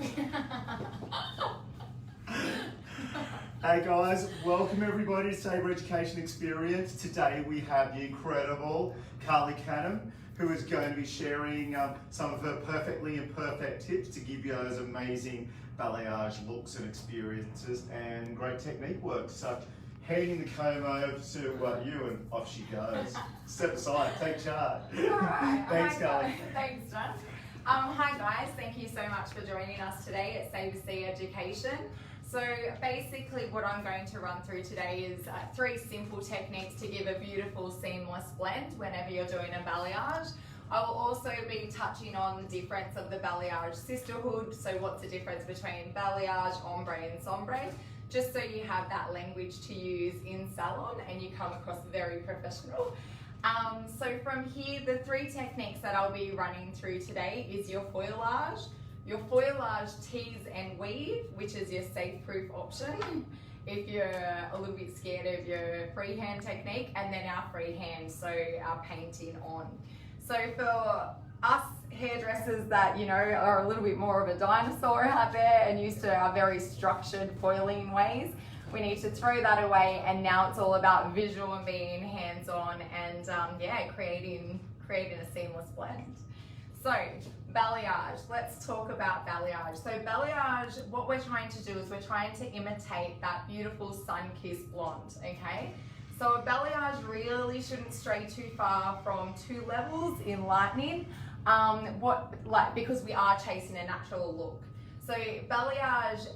Hey guys, welcome everybody to Sabre Education Experience. Today we have the incredible Carley Canham, who is going to be sharing some of her perfectly imperfect tips to give you those amazing balayage looks and experiences and great technique work. So handing the comb over to you and off she goes. Step aside, take charge. All right. Thanks, Carley. Thanks, John. Hi guys, thank you so much for joining us today at Sabre Education. So basically what I'm going to run through today is 3 simple techniques to give a beautiful seamless blend whenever you're doing a balayage. I will also be touching on the difference of the balayage sisterhood, so what's the difference between balayage, ombre and sombre, just so you have that language to use in salon and you come across very professional. So from here, the 3 techniques that I'll be running through today is your foilage, tease and weave, which is your safe-proof option if you're a little bit scared of your freehand technique, and then our freehand, so our painting on. So for us hairdressers that, you know, are a little bit more of a dinosaur out there and used to our very structured foiling ways, we need to throw that away, and now it's all about visual and being hands-on and yeah, creating a seamless blend. So balayage, let's talk about balayage. So balayage, what we're trying to do is we're trying to imitate that beautiful sun-kissed blonde, okay? So a balayage really shouldn't stray too far from 2 levels in lightening, because we are chasing a natural look. So balayage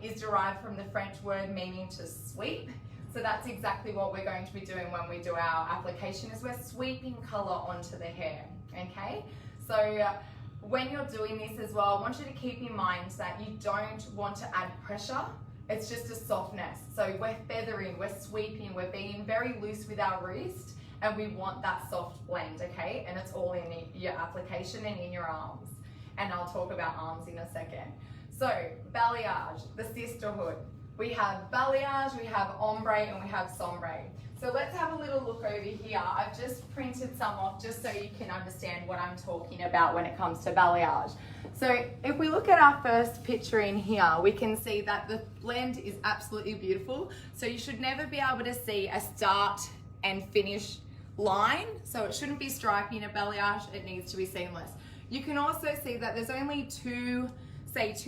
is derived from the French word meaning to sweep. So that's exactly what we're going to be doing when we do our application, is we're sweeping color onto the hair, okay? So when you're doing this as well, I want you to keep in mind that you don't want to add pressure. It's just a softness. So we're feathering, we're sweeping, we're being very loose with our wrist, and we want that soft blend, okay? And it's all in your application and in your arms. And I'll talk about arms in a second. So balayage, the sisterhood. We have balayage, we have ombre, and we have sombre. So let's have a little look over here. I've just printed some off just so you can understand what I'm talking about when it comes to balayage. So if we look at our first picture in here, we can see that the blend is absolutely beautiful. So you should never be able to see a start and finish line. So it shouldn't be stripy in a balayage, it needs to be seamless. You can also see that there's only 2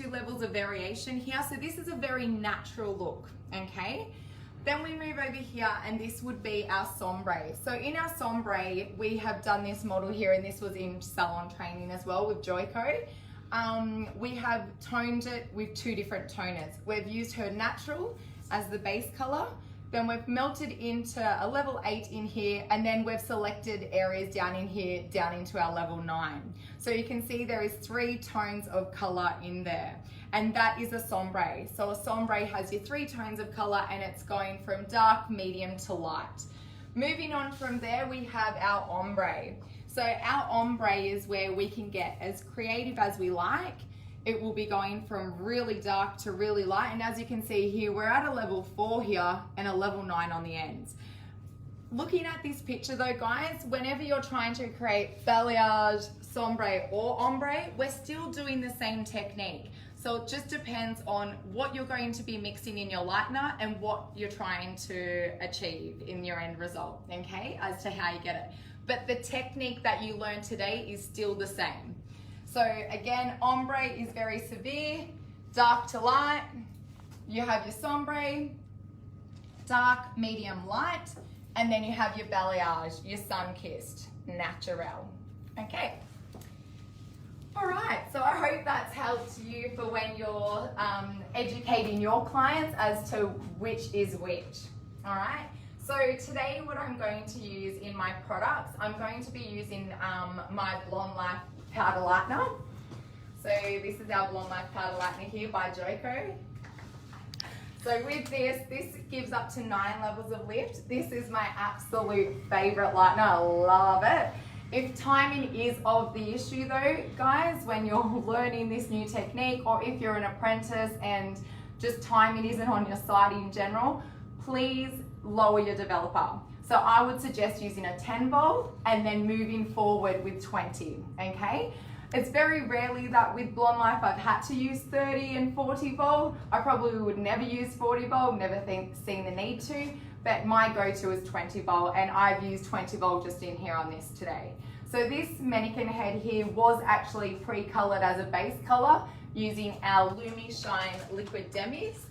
levels of variation here. So this is a very natural look, okay? Then we move over here, and this would be our sombre. So in our sombre, we have done this model here, and this was in salon training as well with Joico. We have toned it with 2 different toners. We've used her natural as the base color. Then we've melted into a level 8 in here, and then we've selected areas down in here, down into our level 9. So you can see there is 3 tones of color in there, and that is a sombre. So a sombre has your 3 tones of color, and it's going from dark, medium to light. Moving on from there, we have our ombre. So our ombre is where we can get as creative as we like. It will be going from really dark to really light, and as you can see here, we're at a level 4 here and a level 9 on the ends. Looking at this picture though, guys, whenever you're trying to create balayage, sombre or ombre, we're still doing the same technique. So it just depends on what you're going to be mixing in your lightener and what you're trying to achieve in your end result, okay, as to how you get it. But the technique that you learned today is still the same. So again, ombre is very severe, dark to light. You have your sombre, dark, medium, light, and then you have your balayage, your sun-kissed, natural. Okay. All right, so I hope that's helped you for when you're educating your clients as to which is which. All right. So today what I'm going to use in my products, I'm going to be using my Blonde Life powder lightener. So this is our Blonde Life powder lightener here by Joico. So with this gives up to 9 levels of lift. This is my absolute favorite lightener, I love it. If timing is of the issue though, guys, when you're learning this new technique, or if you're an apprentice and just timing isn't on your side in general, please lower your developer. So I would suggest using a 10 bowl and then moving forward with 20, okay? It's very rarely that with Blonde Life I've had to use 30 and 40 volt. I probably would never use 40 volt, never seen the need to, but my go-to is 20 volt, and I've used 20 volt just in here on this today. So this mannequin head here was actually pre-colored as a base color using our Shine Liquid Demis.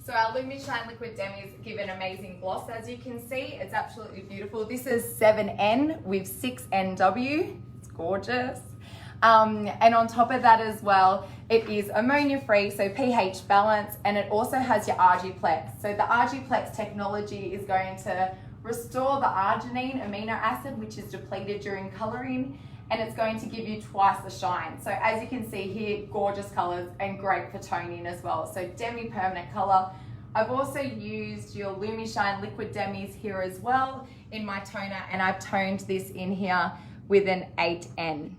So our Shine Liquid Demis give an amazing gloss, as you can see. It's absolutely beautiful. This is 7N with 6NW. It's gorgeous. And on top of that as well, it is ammonia free, so pH balance, and it also has your Argiplex. So the Argiplex technology is going to restore the arginine amino acid, which is depleted during coloring, and it's going to give you twice the shine. So as you can see here, gorgeous colors and great for toning as well. So demi-permanent color. I've also used your Shine Liquid Demis here as well in my toner, and I've toned this in here with an 8N.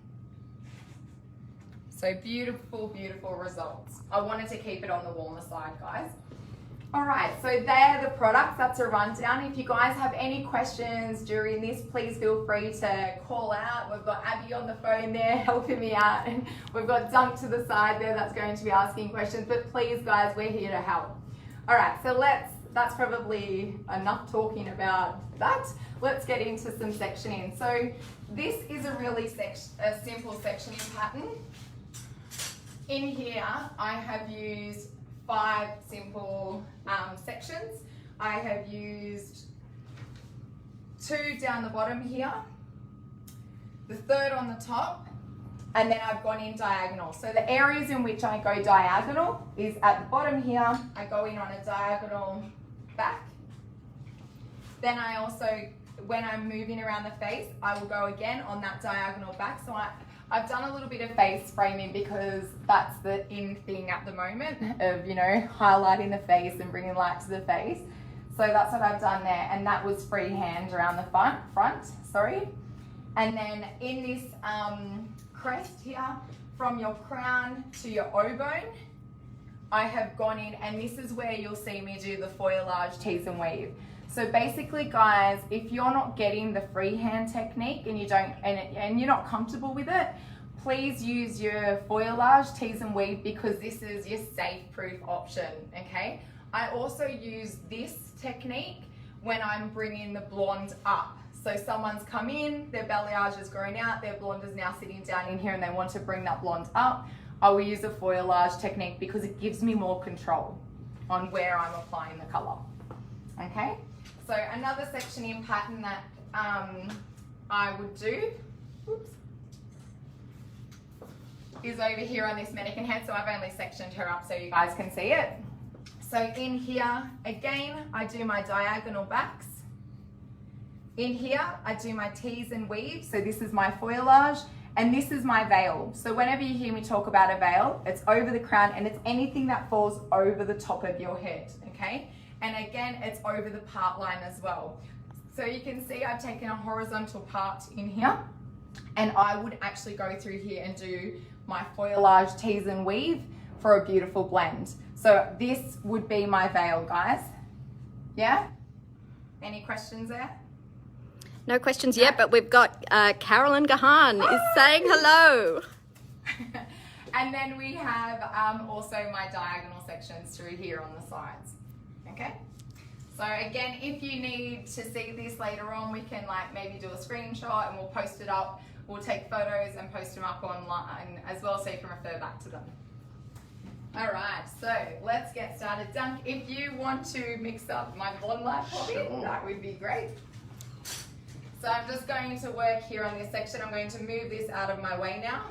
So beautiful, beautiful results. I wanted to keep it on the warmer side, guys. All right, so they're the products. That's a rundown. If you guys have any questions during this, please feel free to call out. We've got Abby on the phone there helping me out, and we've got Dunk to the side there that's going to be asking questions. But please, guys, we're here to help. All right, so that's probably enough talking about that. Let's get into some sectioning. So this is a really simple sectioning pattern. In here, I have used 5 simple sections. I have used 2 down the bottom here, the 3rd on the top, and then I've gone in diagonal. So the areas in which I go diagonal is at the bottom here. I go in on a diagonal back. Then I also, when I'm moving around the face, I will go again on that diagonal back. So I've done a little bit of face framing because that's the in thing at the moment of, you know, highlighting the face and bringing light to the face. So that's what I've done there, and that was freehand around the front, sorry. And then in this crest here, from your crown to your O-bone, I have gone in, and this is where you'll see me do the Foilage tease and weave. So basically, guys, if you're not getting the freehand technique and you don't, and you're not comfortable with it, please use your Foilage tease and weave, because this is your safe-proof option. Okay. I also use this technique when I'm bringing the blonde up. So someone's come in, their balayage has grown out, their blonde is now sitting down in here, and they want to bring that blonde up. I will use a Foilage technique because it gives me more control on where I'm applying the color. Okay. So another sectioning pattern that I would do, is over here on this mannequin head. So I've only sectioned her up so you guys can see it. So in here, again, I do my diagonal backs. In here, I do my tease and weave. So this is my Foilage, and this is my veil. So whenever you hear me talk about a veil, it's over the crown, and it's anything that falls over the top of your head, okay? And again, it's over the part line as well. So you can see I've taken a horizontal part in here, and I would actually go through here and do my Foilage tease and weave for a beautiful blend. So this would be my veil, guys. Yeah? Any questions there? No questions yet, but we've got Carley Canham is saying hello. And then we have also my diagonal sections through here on the sides. Okay, so again, if you need to see this later on, we can like maybe do a screenshot and we'll post it up. We'll take photos and post them up online as well, so you can refer back to them. All right, so let's get started. Dunk, if you want to mix up my blonde light for me, that would be great. So I'm just going to work here on this section. I'm going to move this out of my way now.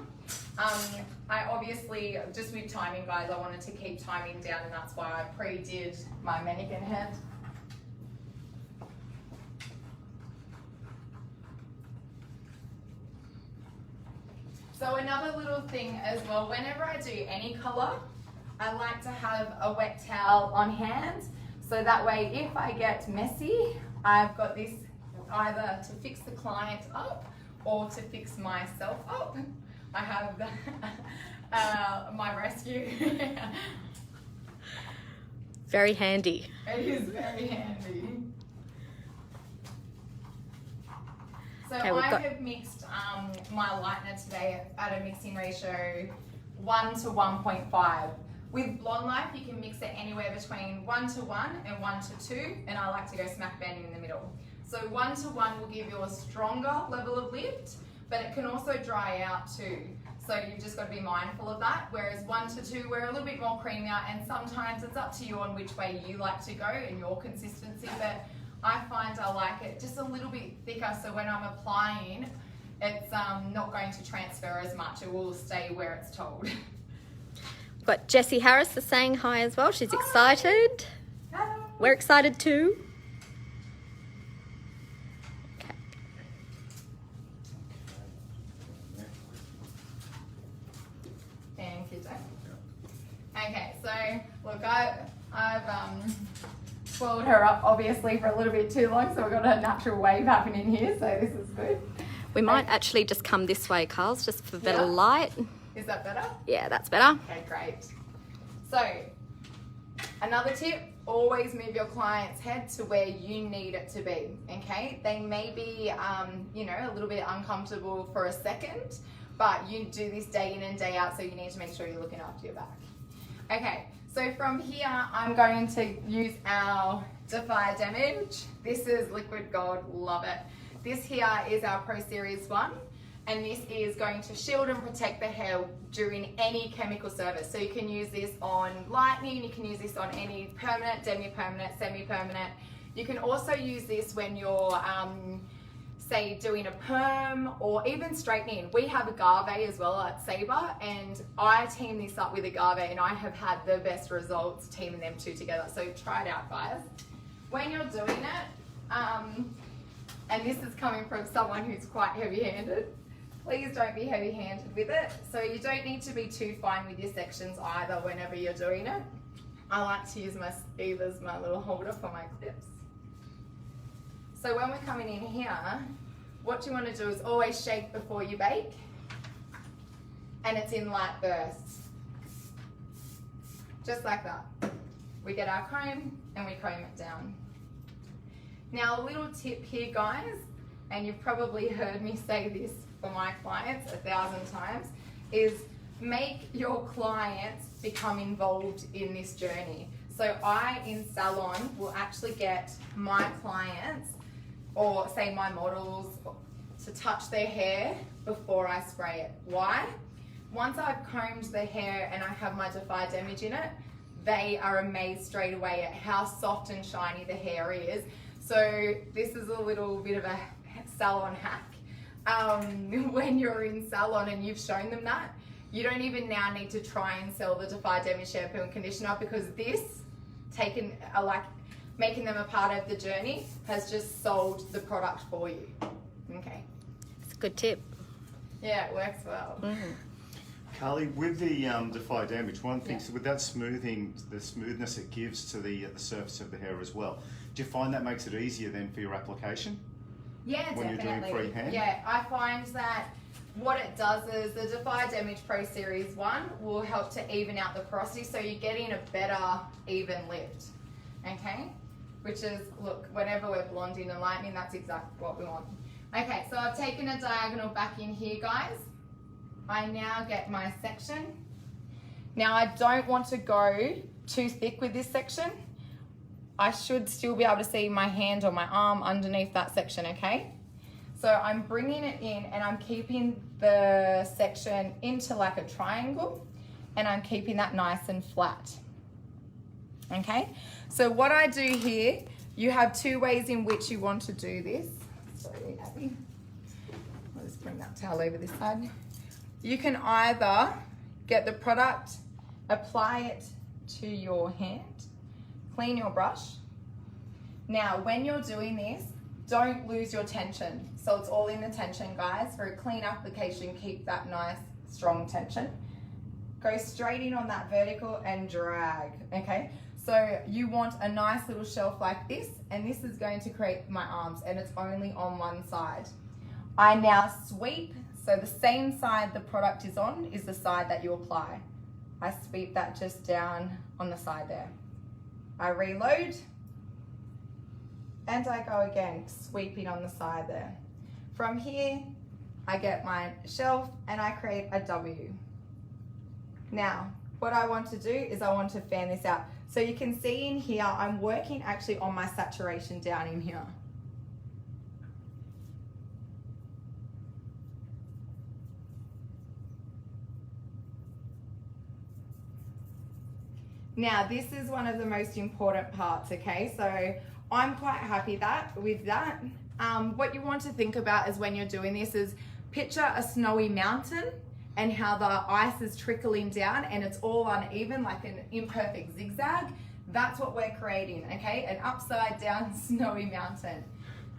I obviously, just with timing, guys, I wanted to keep timing down, and that's why I pre-did my mannequin head. So another little thing as well, whenever I do any color, I like to have a wet towel on hand. So that way, if I get messy, I've got this either to fix the client up or to fix myself up. I have my rescue. Very handy. It is very handy. So Okay, I have mixed my lightener today at a mixing ratio 1 to 1.5. With Blonde Life, you can mix it anywhere between 1 to 1 and 1 to 2, and I like to go smack bang in the middle. So 1 to 1 will give you a stronger level of lift, but it can also dry out too. So you've just got to be mindful of that. Whereas 1 to 2, we're a little bit more creamier, and sometimes it's up to you on which way you like to go and your consistency. But I find I like it just a little bit thicker, so when I'm applying, it's not going to transfer as much. It will stay where it's told. But Jessie Harris is saying hi as well. She's excited. Hello. We're excited too. Okay. Thank you, Jack. Okay, so look, I've swallowed her up obviously for a little bit too long, so we've got a natural wave happening here, so this is good. We might actually just come this way, Carls, just for better Yeah. light. Is that better? Yeah, that's better. Okay, great. So, another tip, always move your client's head to where you need it to be, okay? They may be, a little bit uncomfortable for a second, but you do this day in and day out, so you need to make sure you're looking after your back. Okay, so from here, I'm going to use our Defy Damage. This is liquid gold, love it. This here is our Pro Series 1. And this is going to shield and protect the hair during any chemical service. So you can use this on Lightening, you can use this on any permanent, demi-permanent, semi-permanent. You can also use this when you're, say, doing a perm or even straightening. We have agave as well at Sabre, and I team this up with agave, and I have had the best results teaming them two together. So try it out, guys. When you're doing it, and this is coming from someone who's quite heavy-handed, please don't be heavy-handed with it. So you don't need to be too fine with your sections either whenever you're doing it. I like to use my sleeve as my little holder for my clips. So when we're coming in here, what you want to do is always shake before you bake. And it's in light bursts. Just like that. We get our comb and we comb it down. Now a little tip here, guys, and you've probably heard me say this for my clients 1,000 times, is make your clients become involved in this journey. So I, in salon, will actually get my clients, or say my models, to touch their hair before I spray it. Why? Once I've combed the hair and I have my Defy Damage in it, they are amazed straight away at how soft and shiny the hair is. So this is a little bit of a salon hack. When you're in salon and you've shown them that, you don't even now need to try and sell the Defy Damage shampoo and conditioner, because this, making them a part of the journey, has just sold the product for you. Okay. It's a good tip. Yeah, it works well. Mm-hmm. Carly, with the Defy Damage, one thing, so with that smoothing, the smoothness it gives to the surface of the hair as well, do you find that makes it easier then for your application? Yeah, when definitely. you're doing freehand? Yeah, I find that what it does is the Defy Damage Pro Series 1 will help to even out the porosity, so you're getting a better even lift, okay? Which is, look, whenever we're blonding and lightening, that's exactly what we want. Okay, so I've taken a diagonal back in here, guys. I now get my section. Now I don't want to go too thick with this section. I should still be able to see my hand or my arm underneath that section, okay? So I'm bringing it in and I'm keeping the section into like a triangle, and I'm keeping that nice and flat, okay? So what I do here, you have two ways in which you want to do this. Sorry, Abby. I'll just bring that towel over this side. You can either get the product, apply it to your hand, clean your brush. Now, when you're doing this, don't lose your tension. So it's all in the tension, guys. For a clean application, keep that nice, strong tension. Go straight in on that vertical and drag, okay? So you want a nice little shelf like this, and this is going to create my arms, and it's only on one side. I now sweep, so the same side the product is on is the side that you apply. I sweep that just down on the side there. I reload, and I go again, sweeping on the side there. From here, I get my shelf and I create a W. Now, what I want to do is I want to fan this out. So you can see in here, I'm working actually on my saturation down in here. Now, this is one of the most important parts, okay? So I'm quite happy with that. What you want to think about is when you're doing this is picture a snowy mountain and how the ice is trickling down and it's all uneven like an imperfect zigzag. That's what we're creating, okay? An upside down snowy mountain.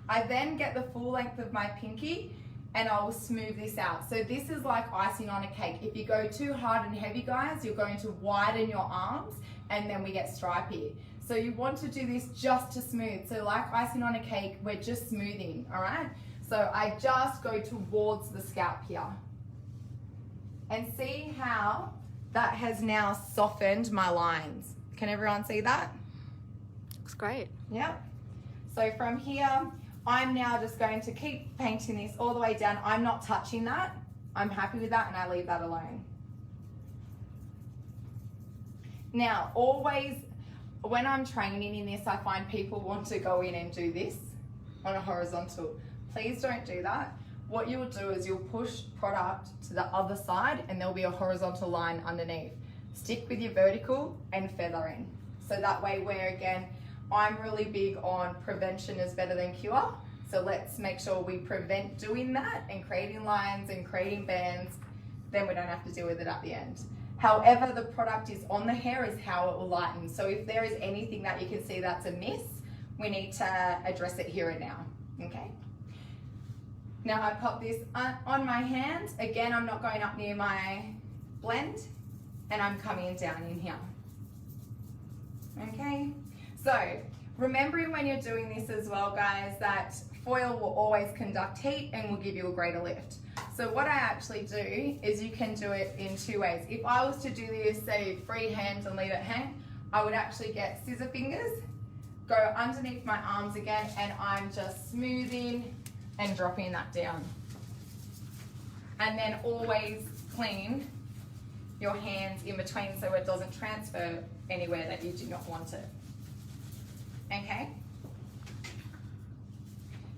I then get the full length of my pinky and I will smooth this out. So this is like icing on a cake. If you go too hard and heavy, guys, you're going to widen your arms and then we get stripy. So you want to do this just to smooth. So like icing on a cake, we're just smoothing, all right? So I just go towards the scalp here. And see how that has now softened my lines. Can everyone see that? Looks great. Yep. So from here, I'm now just going to keep painting this all the way down. I'm not touching that. I'm happy with that and I leave that alone. Now, always when I'm training in this, I find people want to go in and do this on a horizontal. Please don't do that. What you'll do is you'll push product to the other side and there'll be a horizontal line underneath. Stick with your vertical and feathering. So that way where again, I'm really big on prevention is better than cure. So let's make sure we prevent doing that and creating lines and creating bands, then we don't have to deal with it at the end. However the product is on the hair is how it will lighten. So if there is anything that you can see that's a miss, we need to address it here and now, okay? Now I pop this on my hand. Again, I'm not going up near my blend and I'm coming down in here. Okay, so remembering when you're doing this as well, guys, that foil will always conduct heat and will give you a greater lift. So what I actually do is you can do it in two ways. If I was to do this, say freehand and leave it hang, I would actually get scissor fingers, go underneath my arms again, and I'm just smoothing and dropping that down. And then always clean your hands in between so it doesn't transfer anywhere that you do not want it. Okay?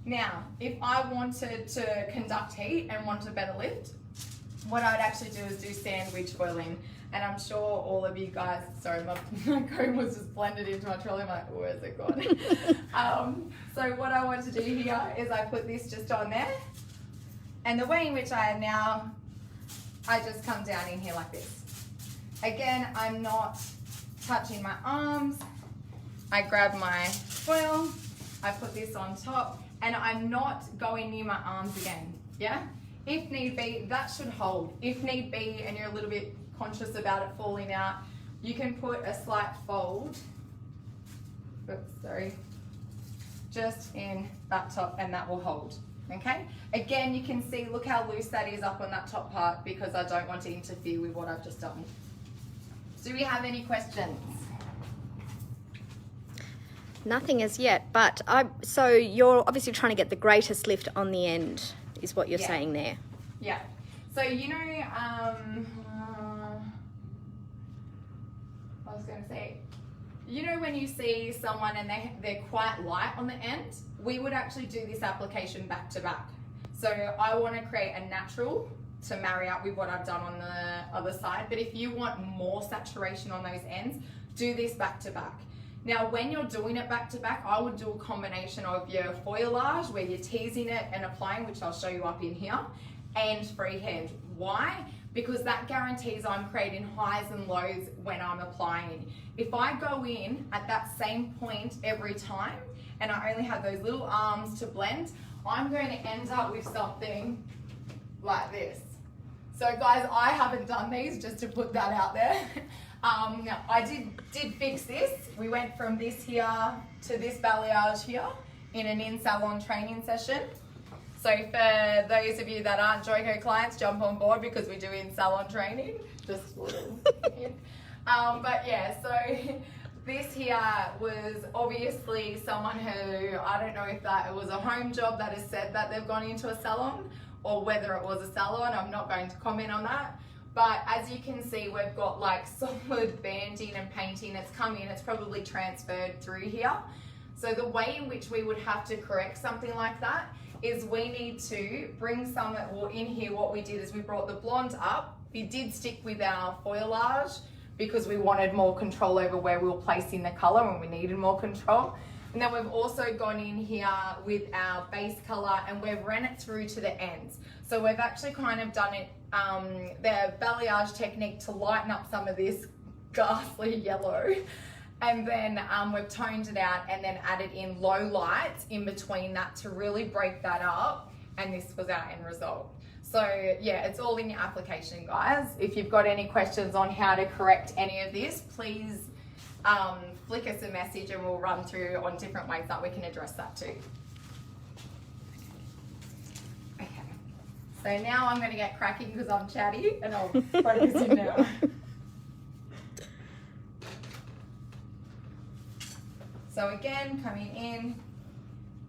Now, if I wanted to conduct heat and want a better lift, what I'd actually do is do sandwich foiling. And I'm sure all of you guys, sorry, my comb was just blended into my trolley. I'm like, where's it gone? So what I want to do here is I put this just on there. And the way in which I just come down in here like this. Again, I'm not touching my arms. I grab my foil, I put this on top, and I'm not going near my arms again, yeah? If need be, that should hold. If need be, and you're a little bit conscious about it falling out, you can put a slight fold, oops, sorry, just in that top and that will hold, okay? Again, you can see, look how loose that is up on that top part because I don't want to interfere with what I've just done. Do we have any questions? Nothing as yet, but so you're obviously trying to get the greatest lift on the end, is what you're saying there. Yeah. So you know, I was going to say, you know when you see someone and they're quite light on the end, we would actually do this application back to back. So I want to create a natural to marry up with what I've done on the other side. But if you want more saturation on those ends, do this back to back. Now, when you're doing it back to back, I would do a combination of your foilage, where you're teasing it and applying, which I'll show you up in here, and freehand. Why? Because that guarantees I'm creating highs and lows when I'm applying. If I go in at that same point every time, and I only have those little arms to blend, I'm going to end up with something like this. So guys, I haven't done these, just to put that out there. I did fix this. We went from this here to this balayage here in an in-salon training session. So for those of you that aren't Joico clients, jump on board because we do in-salon training. Just a little hint. But yeah, so this here was obviously someone who, I don't know if that it was a home job that has said that they've gone into a salon or whether it was a salon. I'm not going to comment on that. But as you can see, we've got like solid banding and painting. It's come in, it's probably transferred through here. So the way in which we would have to correct something like that is we need to bring some, well in here what we did is we brought the blonde up. We did stick with our foilage because we wanted more control over where we were placing the colour and we needed more control. And then we've also gone in here with our base colour and we've ran it through to the ends. So we've actually kind of done it, the balayage technique to lighten up some of this ghastly yellow. And then we've toned it out and then added in low lights in between that to really break that up. And this was our end result. So yeah, it's all in your application, guys. If you've got any questions on how to correct any of this, please flick us a message and we'll run through on different ways that we can address that too. Okay, so now I'm going to get cracking because I'm chatty and I'll focus in now. So again, coming in,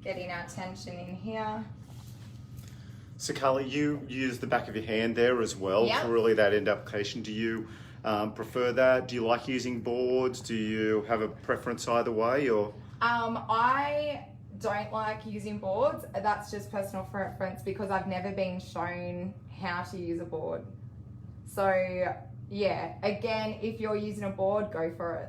getting our tension in here. So Carly, you use the back of your hand there as well Yep. for really that end application. Do you prefer that? Do you like using boards? Do you have a preference either way, or? I don't like using boards. That's just personal preference because I've never been shown how to use a board. So yeah, again, if you're using a board, go for it.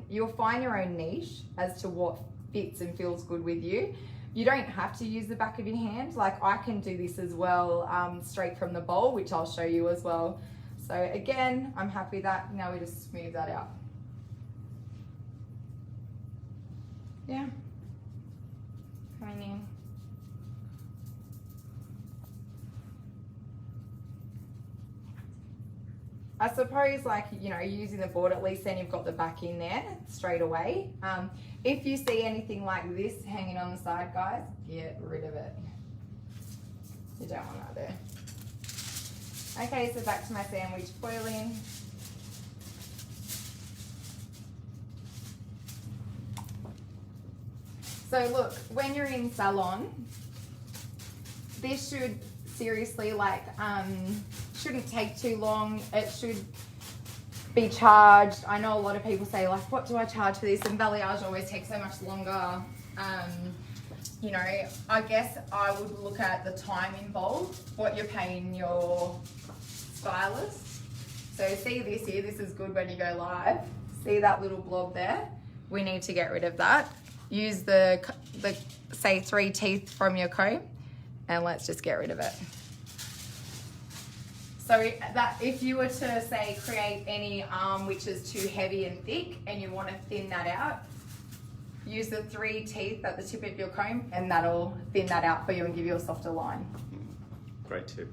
You'll find your own niche as to what fits and feels good with you. You don't have to use the back of your hand. Like I can do this as well, straight from the bowl, which I'll show you as well. So again, I'm happy with that. Now we just smooth that out. Yeah, coming in. I suppose like, you know, using the board, at least then you've got the back in there straight away. If you see anything like this hanging on the side, guys, get rid of it. You don't want that there. Okay, so back to my sandwich foiling. So look, when you're in salon, this should seriously like, shouldn't take too long. It should be charged. I know a lot of people say like, what do I charge for this? And balayage always takes so much longer. You know, I guess I would look at the time involved, what you're paying your stylist. So see this here, this is good when you go live. See that little blob there? We need to get rid of that. Use the say 3 teeth from your comb and let's just get rid of it. So that if you were to say create any arm which is too heavy and thick and you want to thin that out, use the 3 teeth at the tip of your comb and that'll thin that out for you and give you a softer line. Great tip.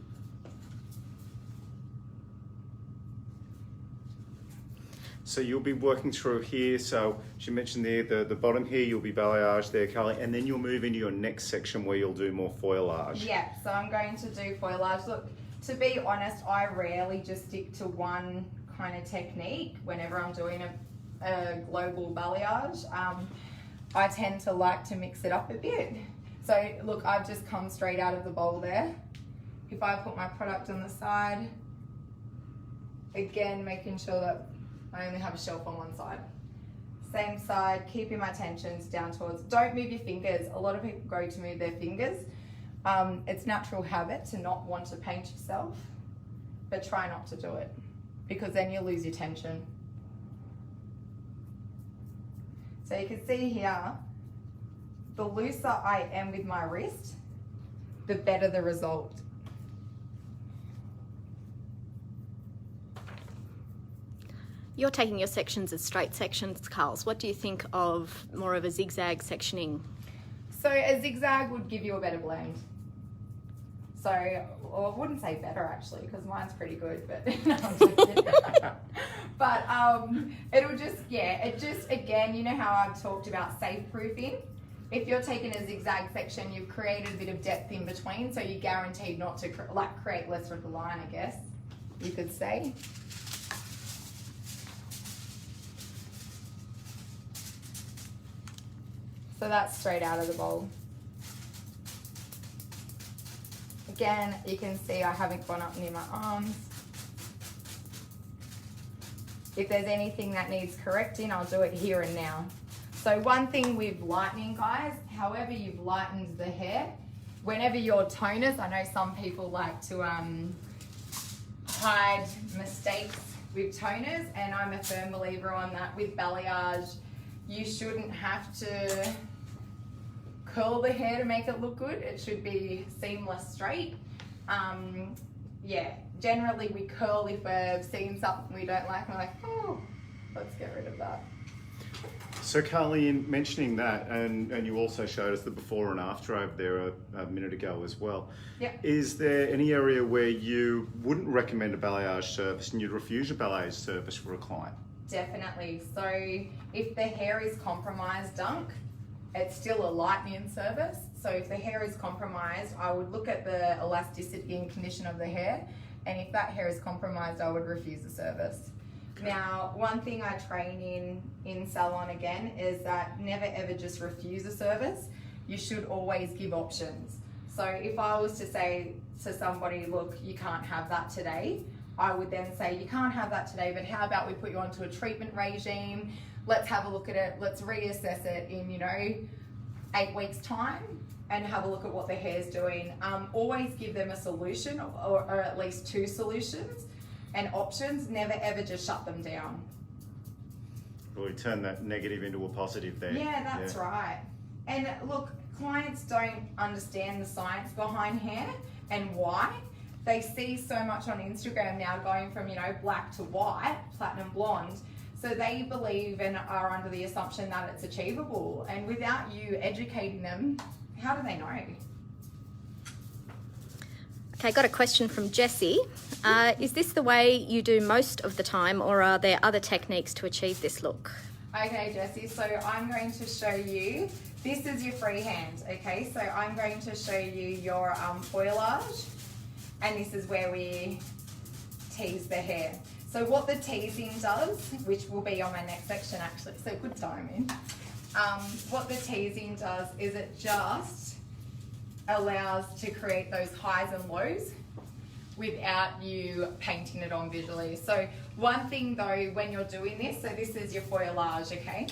So you'll be working through here. So she mentioned there the bottom here, you'll be balayage there, Carly, and then you'll move into your next section where you'll do more foilage. Yeah, so I'm going to do foilage. Look, to be honest, I rarely just stick to one kind of technique whenever I'm doing a global balayage. I tend to like to mix it up a bit. So look, I've just come straight out of the bowl there. If I put my product on the side, again, making sure that I only have a shelf on one side. Same side, keeping my tensions down towards, don't move your fingers. A lot of people go to move their fingers. It's natural habit to not want to paint yourself, but try not to do it because then you'll lose your tension. So you can see here, the looser I am with my wrist, the better the result. You're taking your sections as straight sections, Carls. What do you think of more of a zigzag sectioning? So a zigzag would give you a better blend. So, well, I wouldn't say better actually, because mine's pretty good, but no, I'm just kidding. But it'll just, yeah, it just, again, you know how I've talked about safe proofing? If you're taking a zigzag section, you've created a bit of depth in between, so you're guaranteed not to create less of a line, I guess, you could say. So that's straight out of the bowl. Again, you can see I haven't gone up near my arms. If there's anything that needs correcting, I'll do it here and now. So one thing with lightening, guys, however you've lightened the hair, whenever your toners, I know some people like to hide mistakes with toners, and I'm a firm believer on that. With balayage, you shouldn't have to curl the hair to make it look good. It should be seamless straight. Yeah, generally we curl if we're seeing something we don't like. We're like, oh, let's get rid of that. So Carley, in mentioning that, and you also showed us the before and after over there a minute ago as well. Yep. Is there any area where you wouldn't recommend a balayage service and you'd refuse a balayage service for a client? Definitely. So if the hair is compromised, Dunk, it's still a lightening service. So if the hair is compromised, I would look at the elasticity and condition of the hair. And if that hair is compromised, I would refuse the service. Okay. Now, one thing I train in salon again is that never ever just refuse a service. You should always give options. So if I was to say to somebody, look, you can't have that today, I would then say, you can't have that today, but how about we put you onto a treatment regime? Let's have a look at it. Let's reassess it in, 8 weeks time and have a look at what the hair's doing. Always give them a solution or at least 2 solutions and options. Never ever just shut them down. Really turn that negative into a positive there. Yeah, that's right. And look, clients don't understand the science behind hair and why. They see so much on Instagram now going from, black to white, platinum blonde. So they believe and are under the assumption that it's achievable. And without you educating them, how do they know? Okay, got a question from Jessie. Is this the way you do most of the time, or are there other techniques to achieve this look? Okay, Jessie, so I'm going to show you, this is your freehand, okay? So I'm going to show you your foilage, and this is where we tease the hair. So what the teasing does, which will be on my next section actually, so good timing. What the teasing does is it just allows to create those highs and lows without you painting it on visually. So one thing though, when you're doing this, so this is your foilage, okay?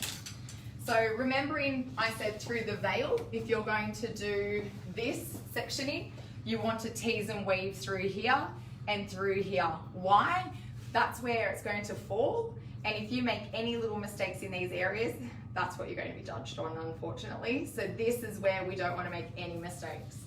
So remembering I said through the veil, if you're going to do this sectioning, you want to tease and weave through here and through here. Why? That's where it's going to fall. And if you make any little mistakes in these areas, that's what you're going to be judged on, unfortunately. So this is where we don't want to make any mistakes.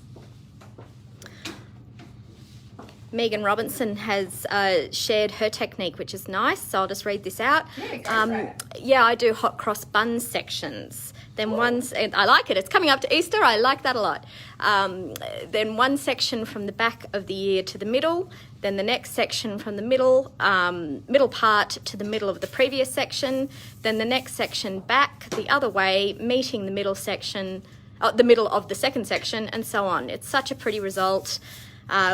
Megan Robinson has shared her technique, which is nice. So I'll just read this out. Yeah, go for it. Yeah, I do hot cross bun sections. Then I like it. It's coming up to Easter. I like that a lot. Then one section from the back of the ear to the middle. Then the next section from the middle part to the middle of the previous section. Then the next section back the other way, meeting the middle section, the middle of the second section, and so on. It's such a pretty result.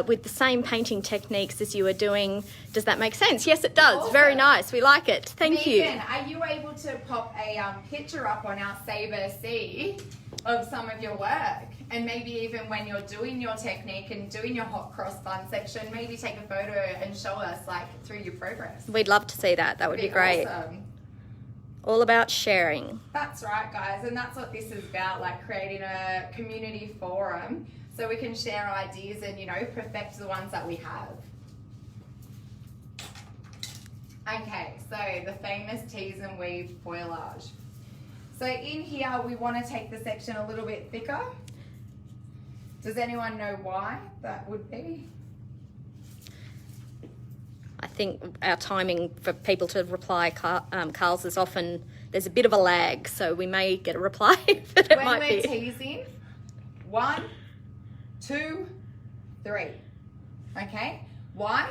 With the same painting techniques as you were doing. Does that make sense? Yes, it does. Awesome. Very nice. We like it. Thank you. Megan, are you able to pop a picture up on our Sabre C of some of your work? And maybe even when you're doing your technique and doing your hot cross bun section, maybe take a photo and show us through your progress. We'd love to see that. That would be great. Awesome. All about sharing. That's right, guys. And that's what this is about, creating a community forum so we can share ideas and, perfect the ones that we have. Okay, so the famous tease and weave foilage. So in here, we want to take the section a little bit thicker. Does anyone know why that would be? I think our timing for people to reply, Carl's, is often, there's a bit of a lag, so we may get a reply, but it when might we're be. teasing, 1, 2, 3. Okay? Why?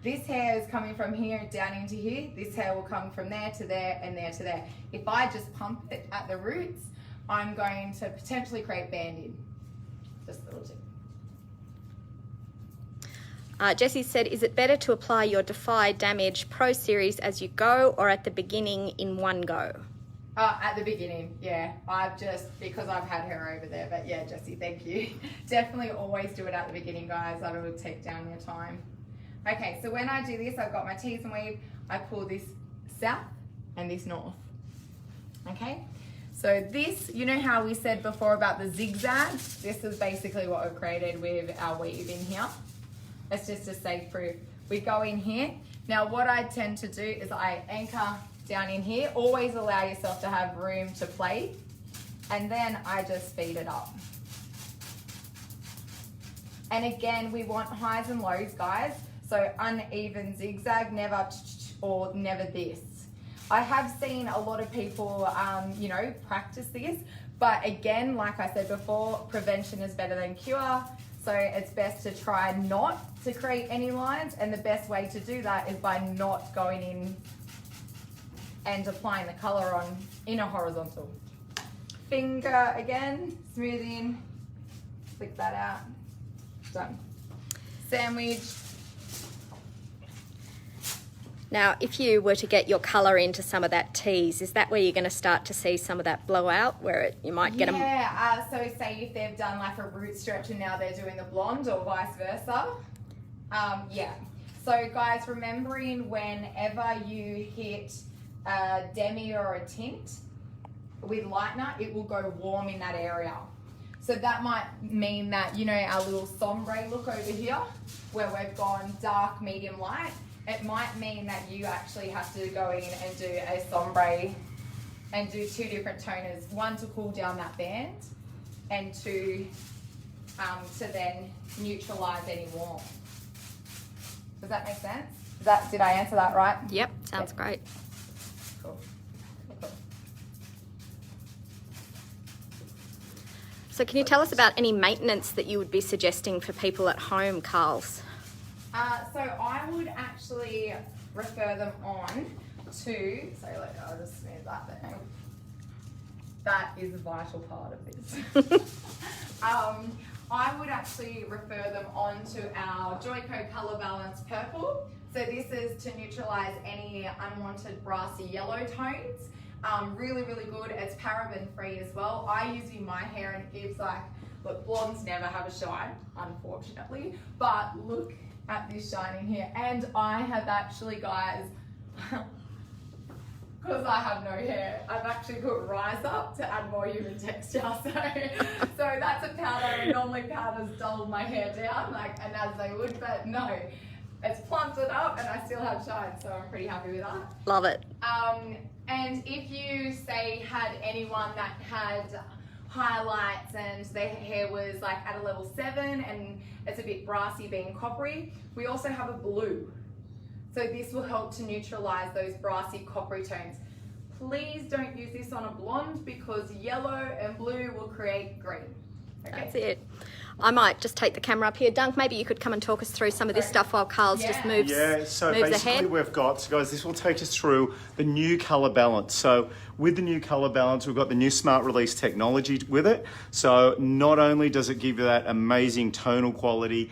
This hair is coming from here down into here. This hair will come from there to there and there to there. If I just pump it at the roots, I'm going to potentially create banding. Just a little tip. Jessie said, is it better to apply your Defy Damage Pro Series as you go or at the beginning in one go? At the beginning, yeah. Because I've had her over there, but yeah, Jessie, thank you. Definitely always do it at the beginning, guys. That will take down your time. Okay, so when I do this, I've got my tease and weave. I pull this south and this north. Okay, so this, you know how we said before about the zigzag? This is basically what we've created with our weave in here. It's just a safe proof. We go in here. Now what I tend to do is I anchor down in here. Always allow yourself to have room to play. And then I just speed it up. And again, we want highs and lows, guys. So uneven zigzag, never or never this. I have seen a lot of people, you know, practice this. But again, like I said before, prevention is better than cure. So it's best to try not to create any lines. And the best way to do that is by not going in and applying the color on in a horizontal. Finger again, smooth in, flick that out, done. Sandwich. Now, if you were to get your colour into some of that tease, is that where you're going to start to see some of that blowout, where you might get them? Yeah, so say if they've done like a root stretch and now they're doing the blonde or vice versa. Yeah. So guys, remembering whenever you hit a demi or a tint with lightener, it will go warm in that area. So that might mean that, you know, our little sombre look over here, where we've gone dark, medium, light, it might mean that you actually have to go in and do a sombre and do two different toners, one to cool down that band and two to then neutralize any warmth. Does that make sense? Did I answer that right? Yep, sounds great. Cool. So can you tell us about any maintenance that you would be suggesting for people at home, Carls? So I would actually refer them on to, I'll just smooth that there. That is a vital part of this. I would actually refer them on to our Joico Colour Balance Purple. So this is to neutralise any unwanted brassy yellow tones. Really, really good. It's paraben free as well. I use it in my hair and it gives like, look, blondes never have a shine, unfortunately, but look at this shine in here. And I have actually, guys, because I have no hair, I've actually put Rise Up to add more human texture. So that's a powder, and normally powders dull my hair down, like, and as they would, but no, it's plumped it up and I still have shine, so I'm pretty happy with that. Love it. And if you say had anyone that had highlights and their hair was like at a level 7 and it's a bit brassy being coppery, we also have a blue. So this will help to neutralize those brassy coppery tones. Please don't use this on a blonde because yellow and blue will create green. Okay? That's it. I might just take the camera up here. Dunk, maybe you could come and talk us through some of this stuff while Carl's just moves so moves basically ahead. we've got, so guys, this will take us through the new colour balance. So with the new colour balance, we've got the new smart release technology with it. So not only does it give you that amazing tonal quality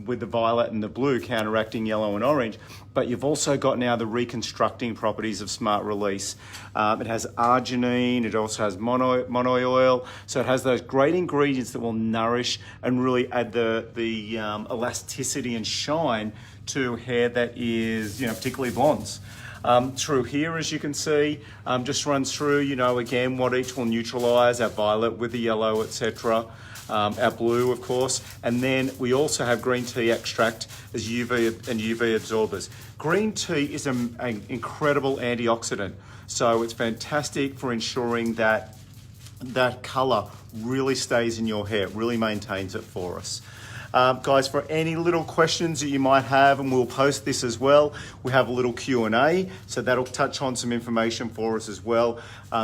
with the violet and the blue counteracting yellow and orange, but you've also got now the reconstructing properties of smart release. It has arginine, it also has mono oil, so it has those great ingredients that will nourish and really add the elasticity and shine to hair that is, you know, particularly blondes. Through here, as you can see, just runs through, you know, again, what each will neutralize, our violet with the yellow, etc. Our blue, of course, and then we also have green tea extract as UV and UV absorbers. Green tea is an incredible antioxidant, so it's fantastic for ensuring that that colour really stays in your hair, really maintains it for us. Guys, for any little questions that you might have, and we'll post this as well, we have a little Q&A, so that'll touch on some information for us as well.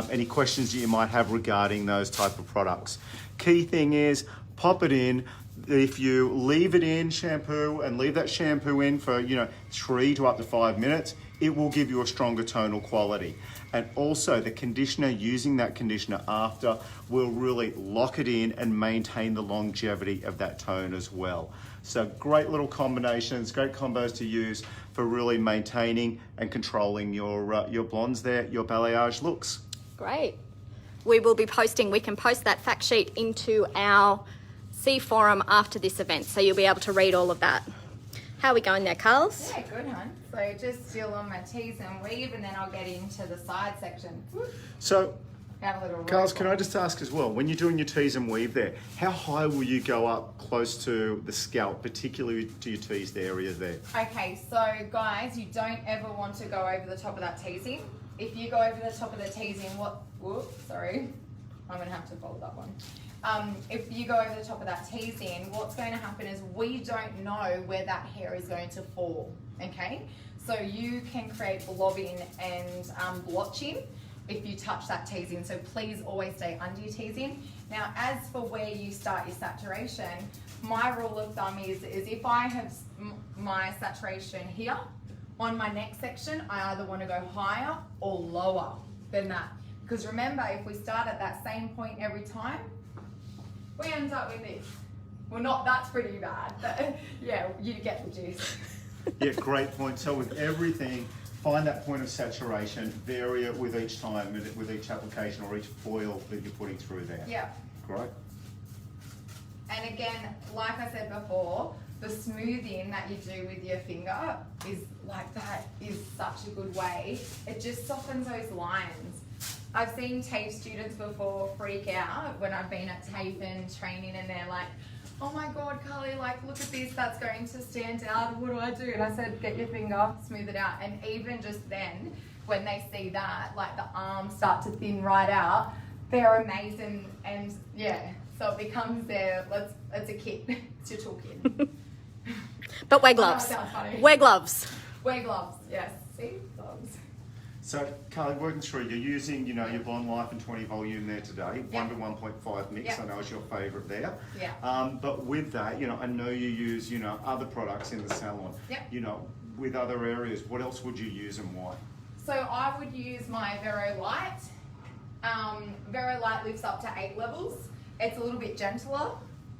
Any questions that you might have regarding those type of products. Key thing is, pop it in. If you leave it in shampoo and leave that shampoo in for, you know, 3 to up to 5 minutes, it will give you a stronger tonal quality. And also the conditioner, using that conditioner after, will really lock it in and maintain the longevity of that tone as well. So great little combinations, great combos to use for really maintaining and controlling your blondes there, your balayage looks. Great. We can post that fact sheet into our C forum after this event, so you'll be able to read all of that. How are we going there, Carls? Yeah, good, hun. So just still on my tease and weave, and then I'll get into the side section. So, Have a little Carls, rope can on. I just ask as well, when you're doing your tease and weave there, how high will you go up close to the scalp, particularly to your teased area there? Okay, so guys, you don't ever want to go over the top of that teasing. If you go over the top of the teasing, sorry, I'm gonna have to fold that one. If you go over the top of that teasing, what's going to happen is we don't know where that hair is going to fall, okay? So you can create blobbing and blotching if you touch that teasing, so please always stay under your teasing. Now, as for where you start your saturation, my rule of thumb is if I have my saturation here, on my next section, I either want to go higher or lower than that. Because remember, if we start at that same point every time, we end up with this. Well, that's pretty bad, but yeah, you get the gist. Yeah, great point. So with everything, find that point of saturation, vary it with each time, with each application or each foil that you're putting through there. Yeah. Great. And again, like I said before, the smoothing that you do with your finger is such a good way. It just softens those lines. I've seen TAFE students before freak out when I've been at TAFE and training, and they're like, oh my God, Carly, like, look at this, that's going to stand out, what do I do? And I said, get your finger, smooth it out. And even just then, when they see that, like the arms start to thin right out, they're amazing. And yeah, so it becomes it's a kit, it's your toolkit. But wear Oh, gloves. that sounds funny. Wear gloves. Wear gloves, yes, see, gloves. So, Carly, working through, you're using, your Blonde Life and 20 volume there today, Yep. 1 to 1.5 mix. Yep. I know is your favourite there. Yeah. But with that, I know you use, other products in the salon. Yep. With other areas, what else would you use and why? So I would use my Vero Light. Vero Light lifts up to 8 levels. It's a little bit gentler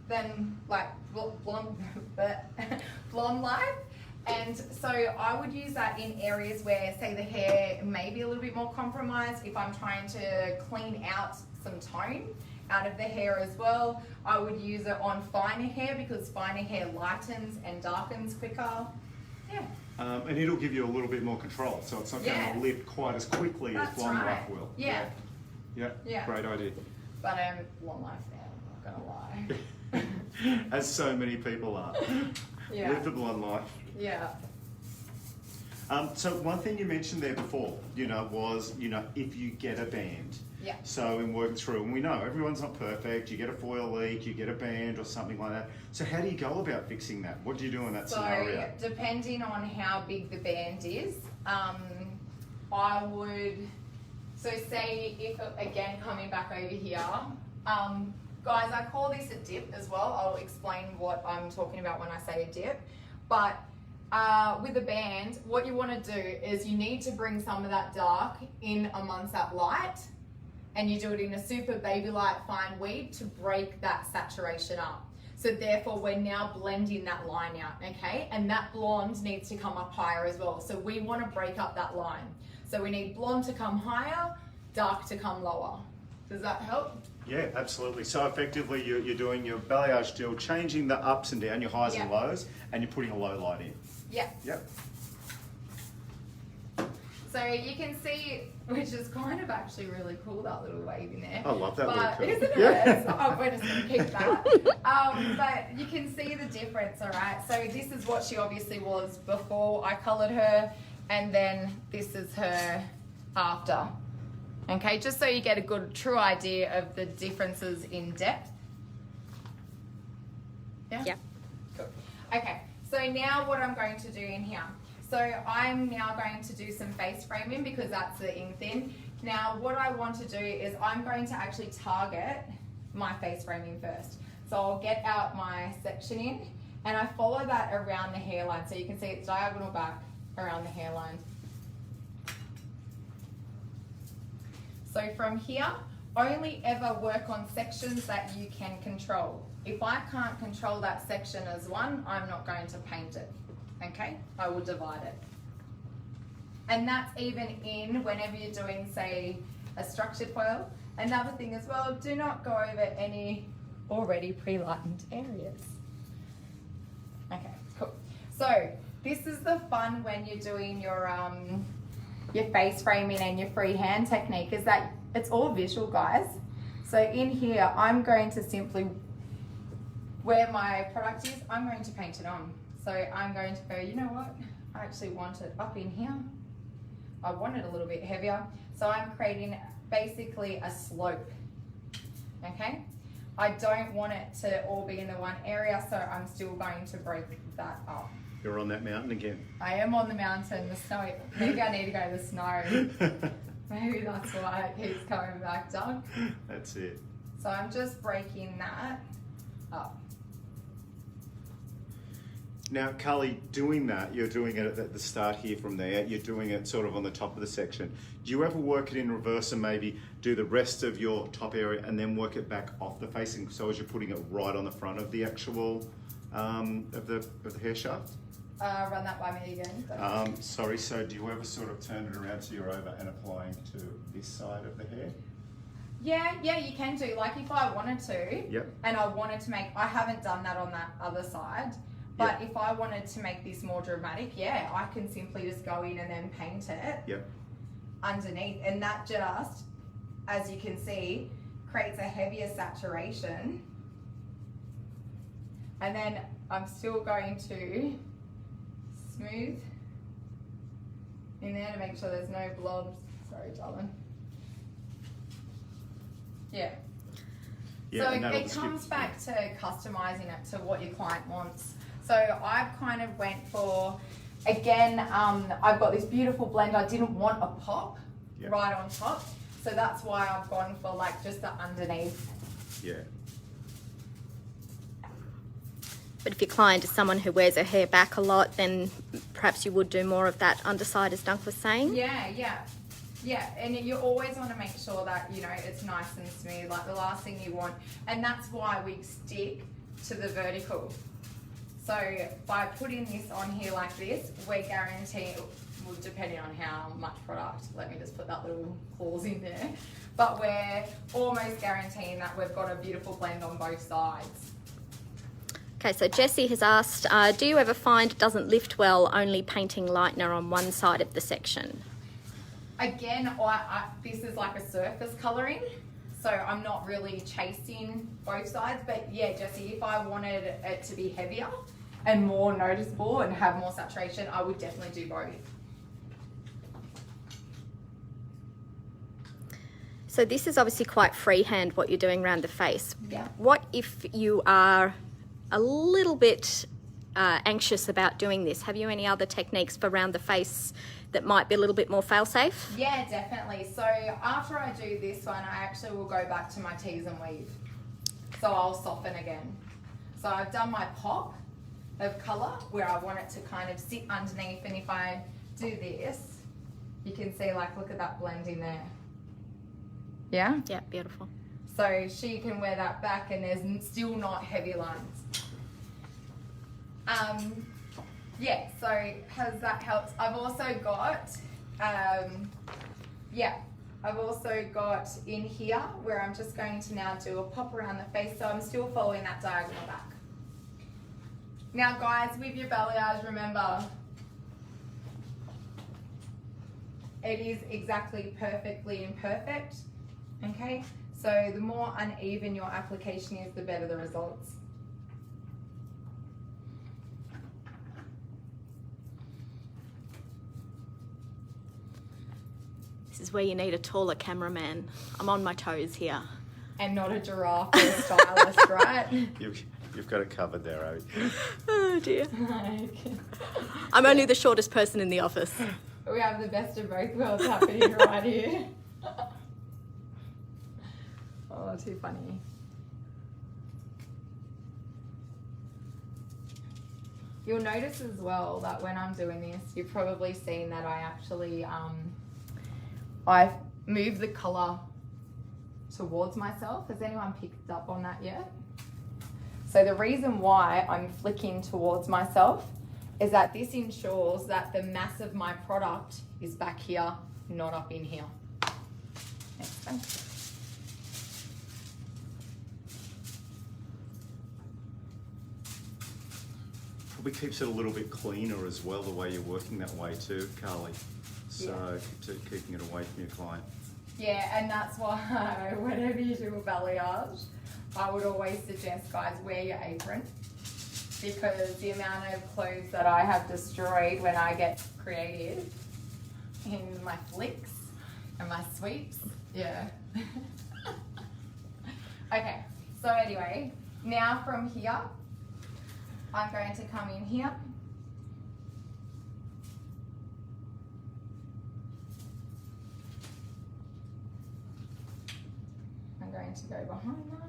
than like Blonde Life. And so I would use that in areas where, say, the hair may be a little bit more compromised. If I'm trying to clean out some tone out of the hair as well, I would use it on finer hair because finer hair lightens and darkens quicker. Yeah. And it'll give you a little bit more control, so it's not going Yeah. to lift quite as quickly That's as Blonde right. Life will. Yeah. Yeah. Great idea. But Blonde Life now, I'm not gonna lie. As so many people are. Yeah. Live the Blonde Life. Yeah. So one thing you mentioned there before, was, if you get a band. Yeah. So in working through, and we know everyone's not perfect, you get a foil leak, you get a band or something like that. So how do you go about fixing that? What do you do in that scenario? So depending on how big the band is, I would, so say if, again, coming back over here, guys, I call this a dip as well. I'll explain what I'm talking about when I say a dip. But with a band, what you want to do is you need to bring some of that dark in amongst that light, and you do it in a super baby light fine weave to break that saturation up. So therefore we're now blending that line out, okay? And that blonde needs to come up higher as well. So we want to break up that line. So we need blonde to come higher, dark to come lower. Does that help? Yeah, absolutely. So effectively you're doing your balayage still, changing the ups and downs, your highs and lows, and you're putting a low light in. Yeah. Yep. So you can see, which is kind of actually really cool, that little wave in there. I love that But little curve. isn't it? Yeah. We're just going to keep that. But you can see the difference, all right? So this is what she obviously was before I coloured her, and then this is her after. Okay, just so you get a good, true idea of the differences in depth. Yeah. Cool. Okay, so now what I'm going to do in here. So I'm now going to do some face framing because that's the in thing. Now what I want to do is I'm going to actually target my face framing first. So I'll get out my sectioning and I follow that around the hairline. So you can see it's diagonal back around the hairline. So from here, only ever work on sections that you can control. If I can't control that section as one, I'm not going to paint it, okay? I will divide it. And that's even in whenever you're doing, say, a structured foil. Another thing as well, do not go over any already pre-lightened areas. Okay, cool. So this is the fun when you're doing your face framing and your freehand technique, is that it's all visual, guys. So in here, I'm going to simply, where my product is, I'm going to paint it on. So I'm going to go, you know what? I actually want it up in here. I want it a little bit heavier. So I'm creating basically a slope, okay? I don't want it to all be in the one area, so I'm still going to break that up. You're on that mountain again. I am on the mountain, the snow. Maybe I need to go to the snow. Maybe that's why it keeps coming back, Doug. That's it. So I'm just breaking that up. Now, Carley, doing that, you're doing it at the start here from there, you're doing it sort of on the top of the section. Do you ever work it in reverse and maybe do the rest of your top area and then work it back off the facing, so as you're putting it right on the front of the actual, of the hair shaft? Run that by me again. Sorry, so do you ever sort of turn it around so you're over and applying to this side of the hair? Yeah, you can do. Like if I wanted to, Yep. and I wanted to make, I haven't done that on that other side, but if I wanted to make this more dramatic, yeah, I can simply just go in and then paint it underneath. And that just, as you can see, creates a heavier saturation. And then I'm still going to smooth in there to make sure there's no blobs. Sorry, darling. Yeah. So it comes back to customizing it to what your client wants. So I've kind of went for, again, I've got this beautiful blend. I didn't want a pop right on top. So that's why I've gone for like just the underneath. Yeah. But if your client is someone who wears her hair back a lot, then perhaps you would do more of that underside, as Dunk was saying. Yeah, and you always want to make sure that, you know, it's nice and smooth, like the last thing you want. And that's why we stick to the vertical. So by putting this on here like this, we're guaranteeing, well, depending on how much product, let me just put that little clause in there, but we're almost guaranteeing that we've got a beautiful blend on both sides. Okay, so Jessie has asked, do you ever find it doesn't lift well only painting lightener on one side of the section? Again, this is like a surface colouring, so I'm not really chasing both sides, but yeah, Jessie, if I wanted it to be heavier and more noticeable and have more saturation, I would definitely do both. So this is obviously quite freehand what you're doing around the face. Yeah. What if you are a little bit anxious about doing this? Have you any other techniques for around the face that might be a little bit more fail-safe? Yeah, definitely. So after I do this one, I actually will go back to my tease and weave. So I'll soften again. So I've done my pop of colour where I want it to kind of sit underneath, and if I do this, you can see, like, look at that blend in there. Yeah? Yeah, beautiful. So she can wear that back and there's still not heavy lines. Yeah, so has that helped? I've also got, I've also got in here where I'm just going to now do a pop around the face, so I'm still following that diagonal back. Now guys, with your balayage, remember, it is exactly perfectly imperfect, okay? So the more uneven your application is, the better the results. This is where you need a taller cameraman. I'm on my toes here. And not a giraffe or a stylist, right? You've got it covered there, Abby. Oh dear. I'm only the shortest person in the office. We have the best of both worlds happening right here. Oh, too funny. You'll notice as well that when I'm doing this, you've probably seen that I actually, I move the colour towards myself. Has anyone picked up on that yet? So the reason why I'm flicking towards myself is that this ensures that the mass of my product is back here, not up in here. Okay. side. Probably keeps it a little bit cleaner as well, the way you're working that way too, Carly. So keeping it away from your client. Yeah, and that's why whenever you do a balayage, I would always suggest, guys, wear your apron, because the amount of clothes that I have destroyed when I get creative in my flicks and my sweeps, yeah. Okay, so anyway, now from here, I'm going to come in here. I'm going to go behind that.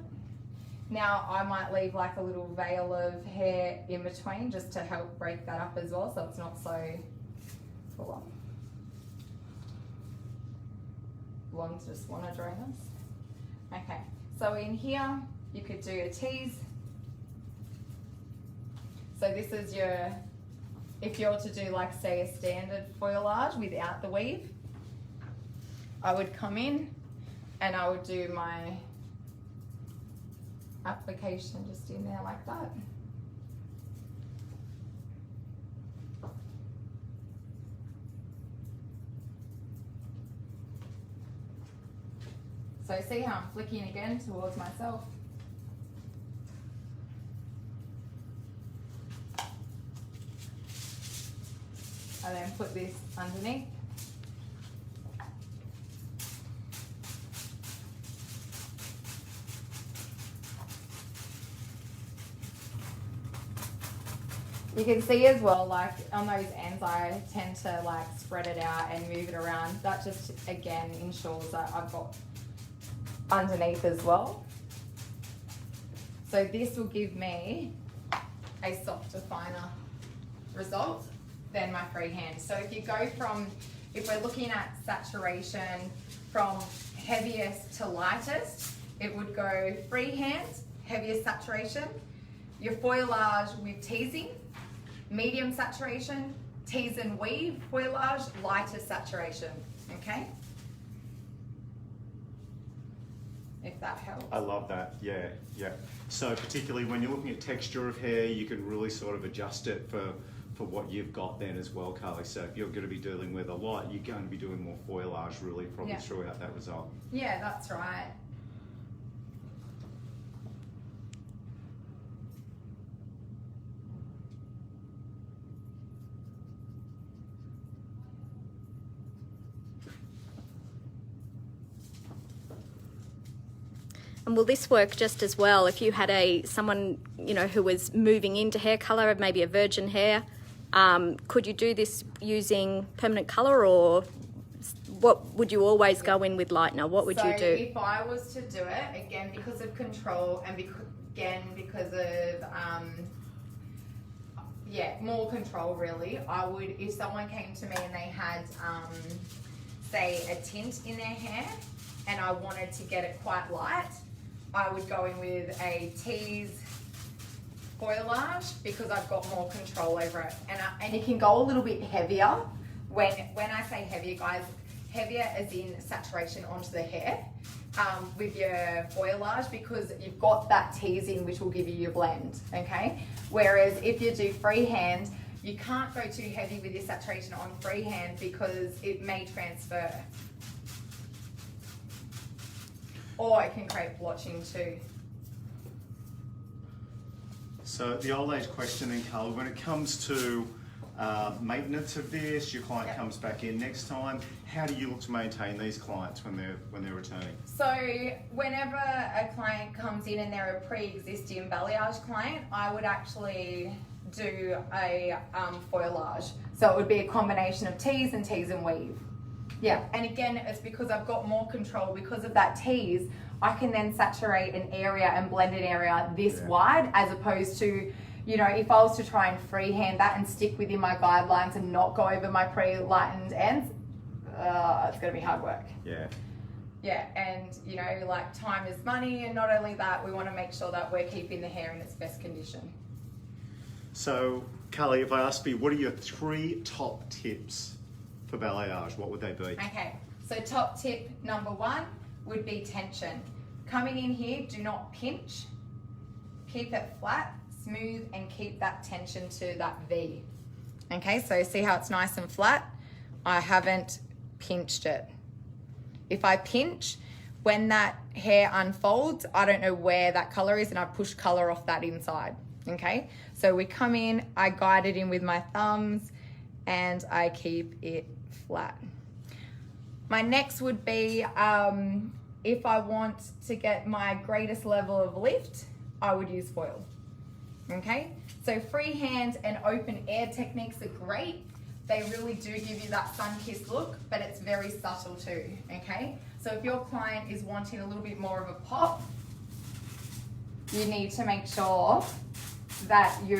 Now I might leave like a little veil of hair in between just to help break that up as well, so it's not so full on. Blondes just want to join us. Okay, so in here you could do a tease. So this is your, if you're to do like say a standard foilage without the weave, I would come in and I would do my application just in there like that. So see how I'm flicking again towards myself. I then put this underneath. You can see as well, like on those ends, I tend to like spread it out and move it around. That just again ensures that I've got underneath as well. So this will give me a softer, finer result than my freehand. So if you go from, if we're looking at saturation from heaviest to lightest, it would go freehand, heaviest saturation, your foilage with teasing, medium saturation, tease and weave, foilage, lighter saturation, okay? If that helps. I love that, yeah. So particularly when you're looking at texture of hair, you can really sort of adjust it for what you've got then as well, Carly. So if you're going to be dealing with a lot, you're going to be doing more foilage really probably throughout that result. Yeah, that's right. And will this work just as well if you had someone, you know, who was moving into hair colour, maybe a virgin hair? Could you do this using permanent colour, or what would you always go in with lightener? What would you do? If I was to do it, again, because of control and because of, more control really, I would, if someone came to me and they had, say, a tint in their hair and I wanted to get it quite light, I would go in with a tease foilage because I've got more control over it. And you can go a little bit heavier. When I say heavier, guys, heavier as in saturation onto the hair with your foilage, because you've got that teasing which will give you your blend, okay? Whereas if you do freehand, you can't go too heavy with your saturation on freehand because it may transfer. Or it can create blotching too. So the old age question then, Carl, when it comes to maintenance of this, your client comes back in next time, how do you look to maintain these clients when they're returning? So whenever a client comes in and they're a pre-existing balayage client, I would actually do a foilage. So it would be a combination of tease and weave. Yeah, and again, it's because I've got more control because of that tease. I can then saturate an area and blend an area this wide, as opposed to, you know, if I was to try and freehand that and stick within my guidelines and not go over my pre-lightened ends, it's going to be hard work. Yeah, and you know, like time is money, and not only that, we want to make sure that we're keeping the hair in its best condition. So, Carly, if I ask you, what are your 3 top tips for balayage? What would they be? Okay, so top tip number 1, would be tension. Coming in here, do not pinch. Keep it flat, smooth, and keep that tension to that V. Okay, so see how it's nice and flat? I haven't pinched it. If I pinch, when that hair unfolds, I don't know where that color is and I push color off that inside, okay? So we come in, I guide it in with my thumbs and I keep it flat. My next would be, if I want to get my greatest level of lift, I would use foil, okay? So freehand and open air techniques are great. They really do give you that sun-kissed look, but it's very subtle too, okay? So if your client is wanting a little bit more of a pop, you need to make sure that you,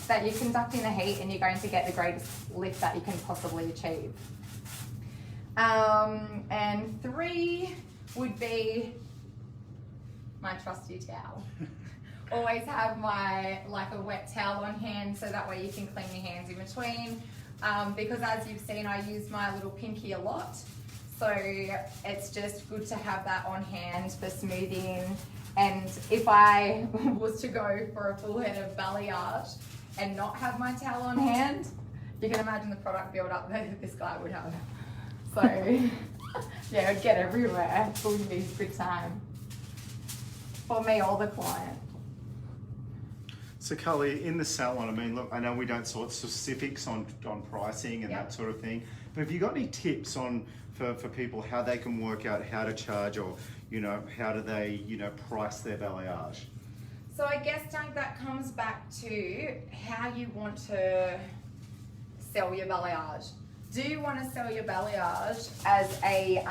that you're conducting the heat and you're going to get the greatest lift that you can possibly achieve. And 3 would be my trusty towel. Always have a wet towel on hand so that way you can clean your hands in between. Because as you've seen, I use my little pinky a lot. So it's just good to have that on hand for smoothing. And if I was to go for a full head of balayage and not have my towel on hand, you can imagine the product build up that this guy would have. So yeah, it'd get everywhere. It would be a good time for me or the client. So Carley, in the salon, I mean, look, I know we don't sort specifics on pricing and that sort of thing, but have you got any tips on for people how they can work out how to charge, or how do they price their balayage? So I guess, Doug, that comes back to how you want to sell your balayage. Do you want to sell your balayage as a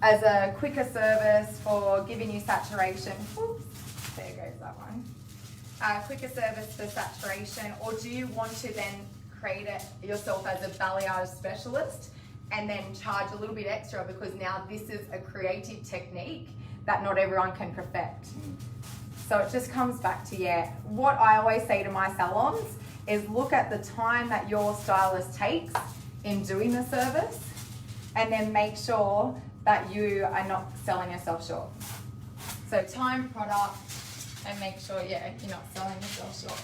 as a quicker service for giving you saturation? Oops. There goes that one. Quicker service for saturation, or do you want to then create it yourself as a balayage specialist and then charge a little bit extra because now this is a creative technique that not everyone can perfect? So it just comes back to, what I always say to my salons is look at the time that your stylist takes in doing the service and then make sure that you are not selling yourself short. So time, product, and make sure, you're not selling yourself short.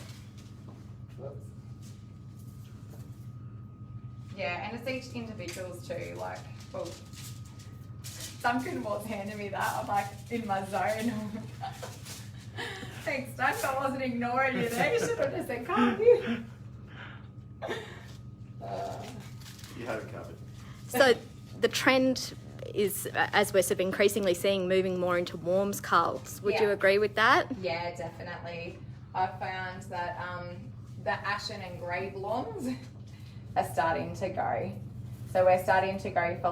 Whoops. Yeah, and it's each individuals too, Duncan was handing me that, I'm like in my zone. Thanks, Duncan, I wasn't ignoring you there, you should have just said, can't you? You had it covered. So the trend is, as we're sort of increasingly seeing, moving more into warm sculpts. Would you agree with that? Yeah, definitely. I found that the ashen and grey blondes are starting to go. So we're starting to go for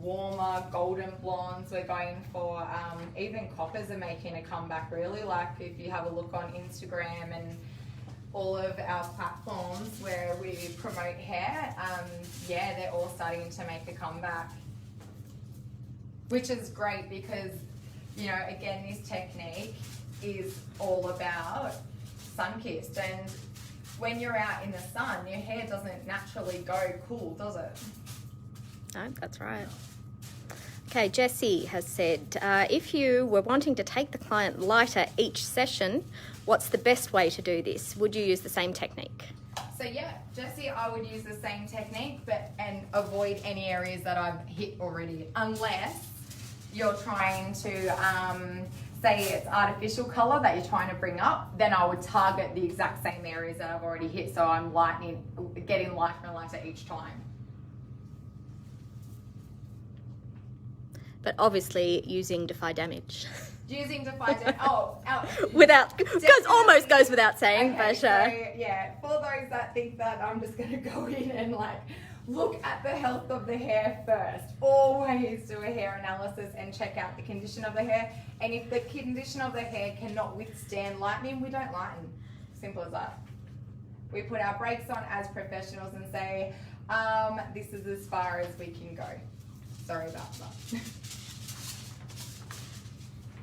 warmer golden blondes. We're going for even coppers are making a comeback really. If you have a look on Instagram and all of our platforms where we promote hair, they're all starting to make a comeback, which is great because, again, this technique is all about sun-kissed, and when you're out in the sun, your hair doesn't naturally go cool, does it? No, that's right. Okay, Jessie has said, if you were wanting to take the client lighter each session, what's the best way to do this? Would you use the same technique? So Jessie, I would use the same technique, and avoid any areas that I've hit already, unless you're trying to say it's artificial colour that you're trying to bring up, then I would target the exact same areas that I've already hit, so I'm getting lighter and lighter each time. But obviously using Defy Damage. Using Defy Damage, almost goes without saying, okay, but so, for those that think that I'm just going to go in and look at the health of the hair first. Always do a hair analysis and check out the condition of the hair. And if the condition of the hair cannot withstand lightening, we don't lighten. Simple as that. We put our brakes on as professionals and say, this is as far as we can go. Sorry about that.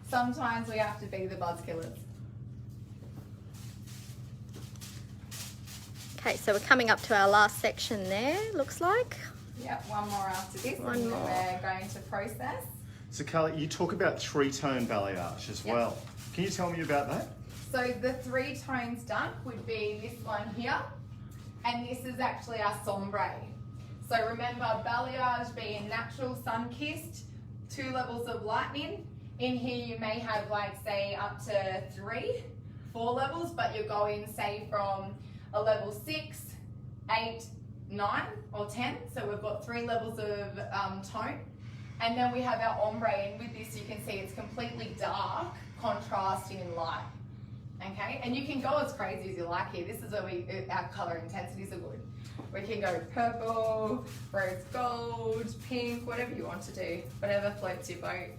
Sometimes we have to be the buzz killers. Okay, so we're coming up to our last section there, looks like. Yep, one more after this. One and then more. we're going to process. So Carly, you talk about three-tone balayage as Yep. well. Can you tell me about that? So the 3 tones dunk would be this one here, and this is actually our Sombre. So remember, balayage being natural, sun-kissed, 2 levels of lightning. In here you may have like say up to 3, 4 levels, but you're going say from a level 6, 8, 9 or 10. So we've got 3 levels of tone. And then we have our ombre, and with this you can see it's completely dark, contrasting in light. Okay, and you can go as crazy as you like here. This is where our colour intensities are good. We can go purple, rose gold, pink, whatever you want to do, whatever floats your boat.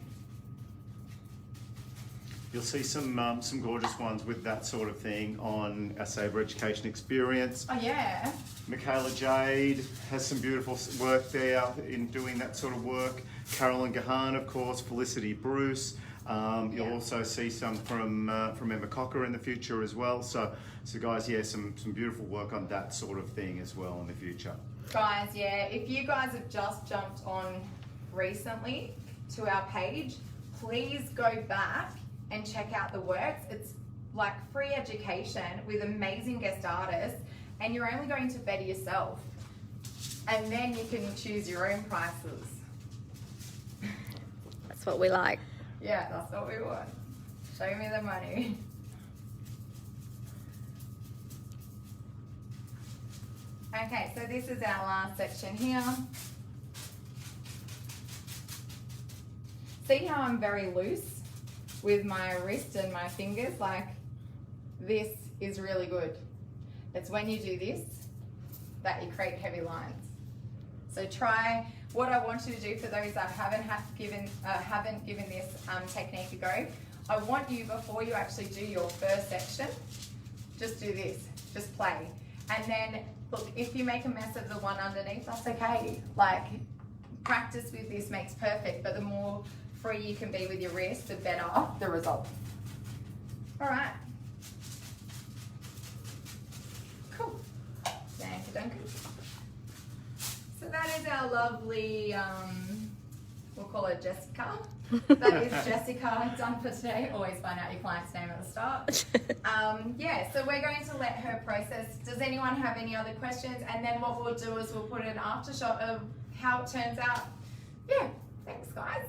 You'll see some gorgeous ones with that sort of thing on our Sabre Education Experience. Oh yeah. Michaela Jade has some beautiful work there in doing that sort of work. Carolyn Gahan, of course, Felicity Bruce. You'll also see some from Emma Cocker in the future as well. So guys, yeah, some beautiful work on that sort of thing as well in the future. Guys, yeah, if you guys have just jumped on recently to our page, please go back and check out the works. It's like free education with amazing guest artists, and you're only going to better yourself. And then you can choose your own prices. That's what we like. Yeah, that's what we want. Show me the money. Okay, so this is our last section here. See how I'm very loose with my wrist and my fingers? Like, this is really good. It's when you do this that you create heavy lines. So try, what I want you to do for those that haven't given this technique a go, I want you, before you actually do your first section, just do this, just play. And then, look, if you make a mess of the one underneath, that's okay. Like, practice with this makes perfect, but the more free you can be with your wrist, the better the result. All right. Cool. Danke. So that is our lovely, we'll call her Jessica. That is Jessica, done for today. Always find out your client's name at the start. Yeah, so we're going to let her process. Does anyone have any other questions? And then what we'll do is we'll put an after shot of how it turns out. Yeah, thanks guys.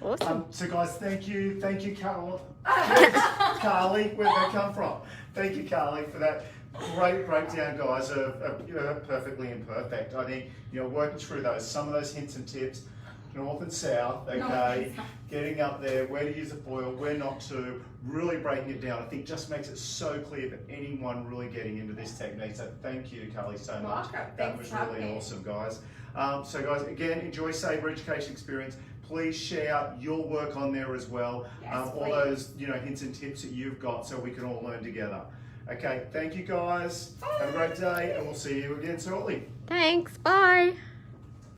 Awesome. So guys, thank you, Carol. Carly, where'd that come from? Thank you, Carly, for that great breakdown, guys, of perfectly imperfect. I think, working through some of those hints and tips, north and south, okay, getting up there, where to use the foil, where not to, really breaking it down, I think just makes it so clear for anyone really getting into this technique. So thank you, Carly, so much. That was really awesome, guys. So guys, again, enjoy Sabre Education Experience. Please share your work on there as well. Yes, all those hints and tips that you've got, so we can all learn together. Okay, thank you guys. Bye. Have a great day, and we'll see you again shortly. Thanks. Bye.